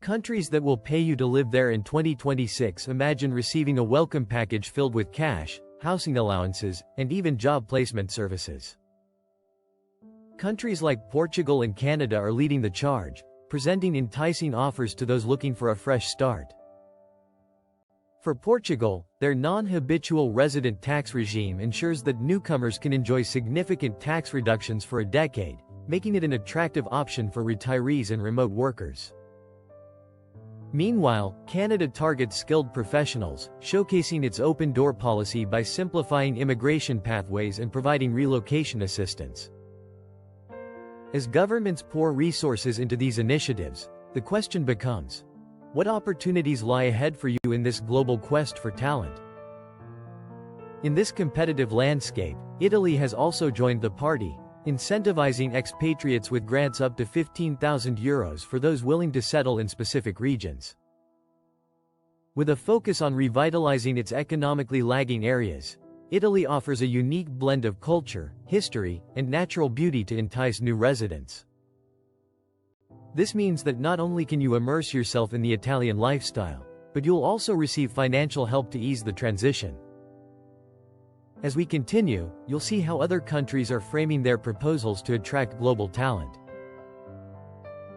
Countries that will pay you to live there in 2026. Imagine receiving a welcome package filled with cash, housing allowances, and even job placement services. Countries like Portugal and Canada are leading the charge, presenting enticing offers to those looking for a fresh start. For Portugal, their non-habitual resident tax regime ensures that newcomers can enjoy significant tax reductions for a decade, making it an attractive option for retirees and remote workers. Meanwhile, Canada targets skilled professionals, showcasing its open-door policy by simplifying immigration pathways and providing relocation assistance. As governments pour resources into these initiatives, the question becomes, what opportunities lie ahead for you in this global quest for talent? In this competitive landscape, Italy has also joined the party, incentivizing expatriates with grants up to €15,000 for those willing to settle in specific regions. With a focus on revitalizing its economically lagging areas, Italy offers a unique blend of culture, history, and natural beauty to entice new residents. This means that not only can you immerse yourself in the Italian lifestyle, but you'll also receive financial help to ease the transition. As we continue, you'll see how other countries are framing their proposals to attract global talent.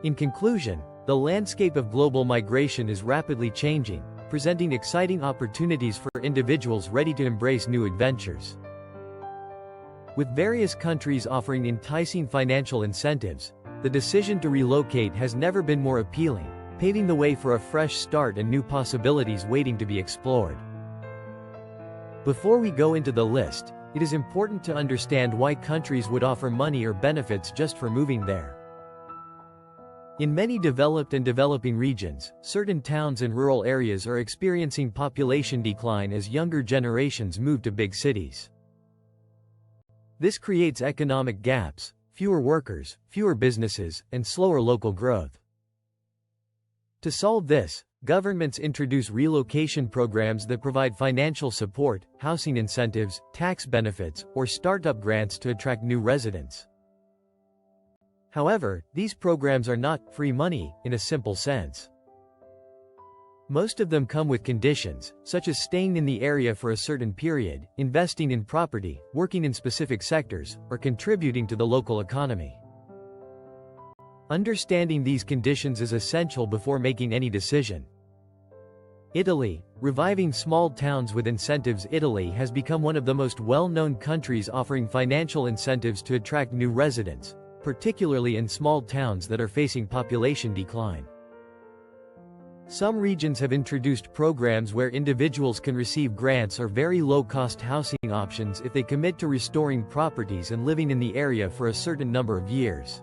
In conclusion, the landscape of global migration is rapidly changing, presenting exciting opportunities for individuals ready to embrace new adventures. With various countries offering enticing financial incentives, the decision to relocate has never been more appealing, paving the way for a fresh start and new possibilities waiting to be explored. Before we go into the list, it is important to understand why countries would offer money or benefits just for moving there. In many developed and developing regions, certain towns and rural areas are experiencing population decline as younger generations move to big cities. This creates economic gaps, fewer workers, fewer businesses, and slower local growth. To solve this, governments introduce relocation programs that provide financial support, housing incentives, tax benefits, or startup grants to attract new residents. However, these programs are not free money in a simple sense. Most of them come with conditions, such as staying in the area for a certain period, investing in property, working in specific sectors, or contributing to the local economy. Understanding these conditions is essential before making any decision. Italy, reviving small towns with incentives. Italy has become one of the most well-known countries offering financial incentives to attract new residents, particularly in small towns that are facing population decline. Some regions have introduced programs where individuals can receive grants or very low-cost housing options if they commit to restoring properties and living in the area for a certain number of years.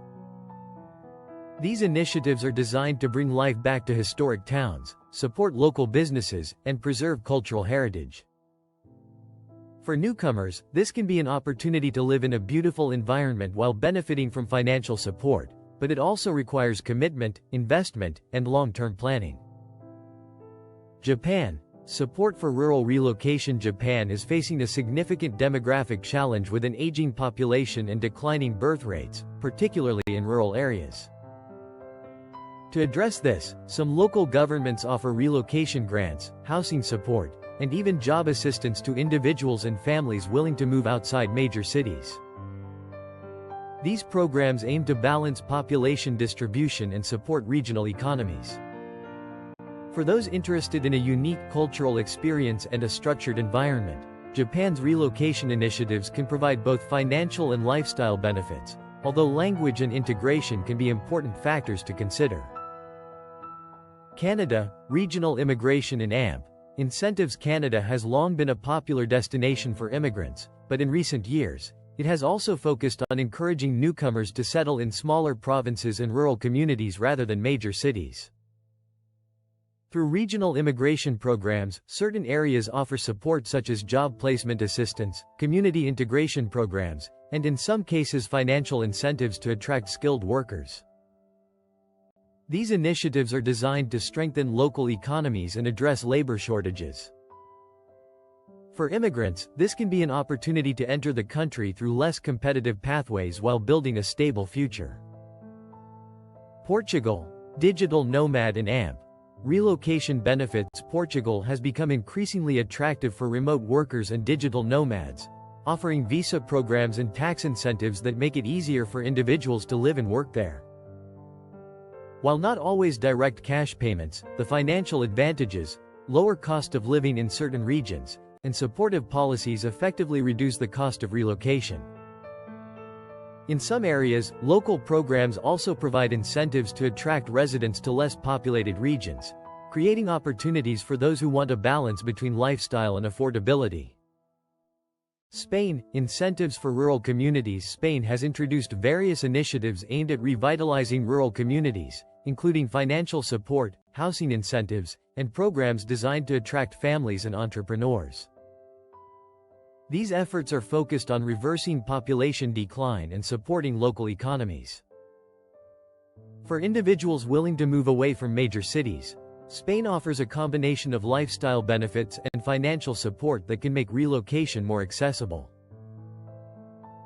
These initiatives are designed to bring life back to historic towns, support local businesses, and preserve cultural heritage. For newcomers, this can be an opportunity to live in a beautiful environment while benefiting from financial support, but it also requires commitment, investment, and long-term planning. Japan. Support for rural relocation. Japan is facing a significant demographic challenge with an aging population and declining birth rates, particularly in rural areas. To address this, some local governments offer relocation grants, housing support, and even job assistance to individuals and families willing to move outside major cities. These programs aim to balance population distribution and support regional economies. For those interested in a unique cultural experience and a structured environment, Japan's relocation initiatives can provide both financial and lifestyle benefits, although language and integration can be important factors to consider. Canada, regional immigration and AMP incentives. Canada has long been a popular destination for immigrants, but in recent years, it has also focused on encouraging newcomers to settle in smaller provinces and rural communities rather than major cities. Through regional immigration programs, certain areas offer support such as job placement assistance, community integration programs, and in some cases financial incentives to attract skilled workers. These initiatives are designed to strengthen local economies and address labor shortages. For immigrants, this can be an opportunity to enter the country through less competitive pathways while building a stable future. Portugal. Digital nomad and AMP. Relocation benefits. Portugal has become increasingly attractive for remote workers and digital nomads, offering visa programs and tax incentives that make it easier for individuals to live and work there. While not always direct cash payments, the financial advantages, lower cost of living in certain regions, and supportive policies effectively reduce the cost of relocation. In some areas, local programs also provide incentives to attract residents to less populated regions, creating opportunities for those who want a balance between lifestyle and affordability. Spain, incentives for rural communities. Spain has introduced various initiatives aimed at revitalizing rural communities, including financial support, housing incentives, and programs designed to attract families and entrepreneurs. These efforts are focused on reversing population decline and supporting local economies. For individuals willing to move away from major cities, Spain offers a combination of lifestyle benefits and financial support that can make relocation more accessible.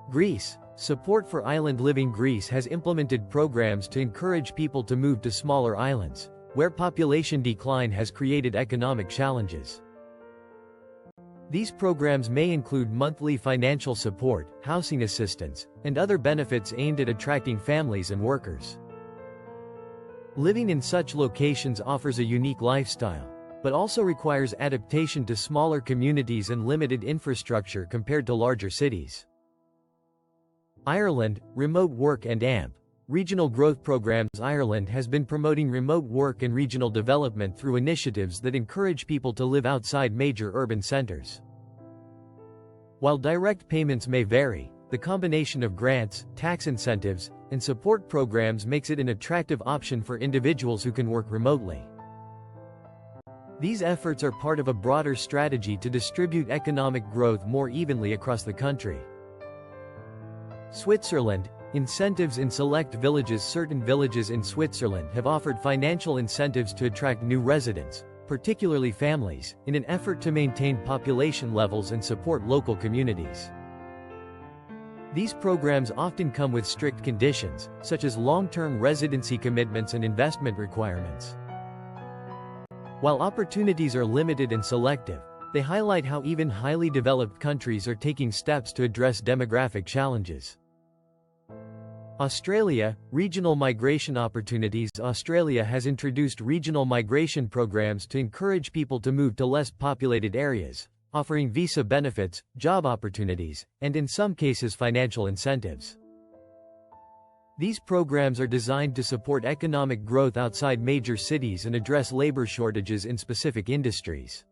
Greece. Support for island living. Greece has implemented programs to encourage people to move to smaller islands, where population decline has created economic challenges. These programs may include monthly financial support, housing assistance, and other benefits aimed at attracting families and workers. Living in such locations offers a unique lifestyle, but also requires adaptation to smaller communities and limited infrastructure compared to larger cities. Ireland, remote work and AMP. Regional growth programs. Ireland has been promoting remote work and regional development through initiatives that encourage people to live outside major urban centers. While direct payments may vary, the combination of grants, tax incentives, and support programs makes it an attractive option for individuals who can work remotely. These efforts are part of a broader strategy to distribute economic growth more evenly across the country. Switzerland. Incentives in select villages. Certain villages in Switzerland have offered financial incentives to attract new residents, particularly families, in an effort to maintain population levels and support local communities. These programs often come with strict conditions, such as long-term residency commitments and investment requirements. While opportunities are limited and selective, they highlight how even highly developed countries are taking steps to address demographic challenges. Australia, regional migration opportunities. Australia has introduced regional migration programs to encourage people to move to less populated areas, offering visa benefits, job opportunities, and in some cases financial incentives. These programs are designed to support economic growth outside major cities and address labor shortages in specific industries.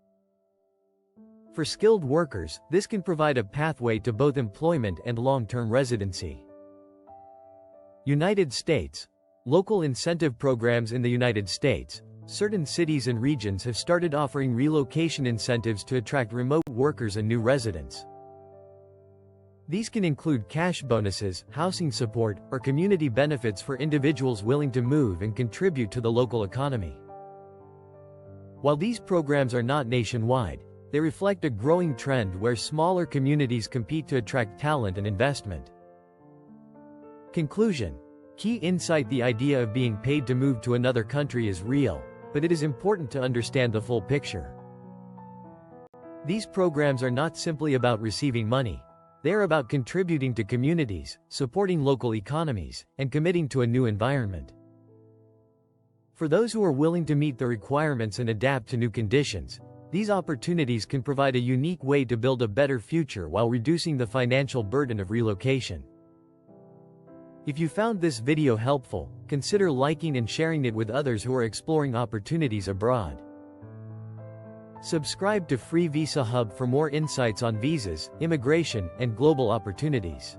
For skilled workers, this can provide a pathway to both employment and long-term residency. United States. Local incentive programs. In the United States, certain cities and regions have started offering relocation incentives to attract remote workers and new residents. These can include cash bonuses, housing support, or community benefits for individuals willing to move and contribute to the local economy. While these programs are not nationwide, they reflect a growing trend where smaller communities compete to attract talent and investment. Conclusion. Key insight. The idea of being paid to move to another country is real, but it is important to understand the full picture. These programs are not simply about receiving money. They are about contributing to communities, supporting local economies, and committing to a new environment. For those who are willing to meet the requirements and adapt to new conditions, these opportunities can provide a unique way to build a better future while reducing the financial burden of relocation. If you found this video helpful, consider liking and sharing it with others who are exploring opportunities abroad. Subscribe to Free Visa Hub for more insights on visas, immigration, and global opportunities.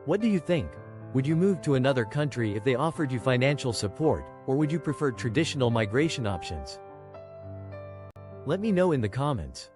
What do you think? Would you move to another country if they offered you financial support, or would you prefer traditional migration options? Let me know in the comments.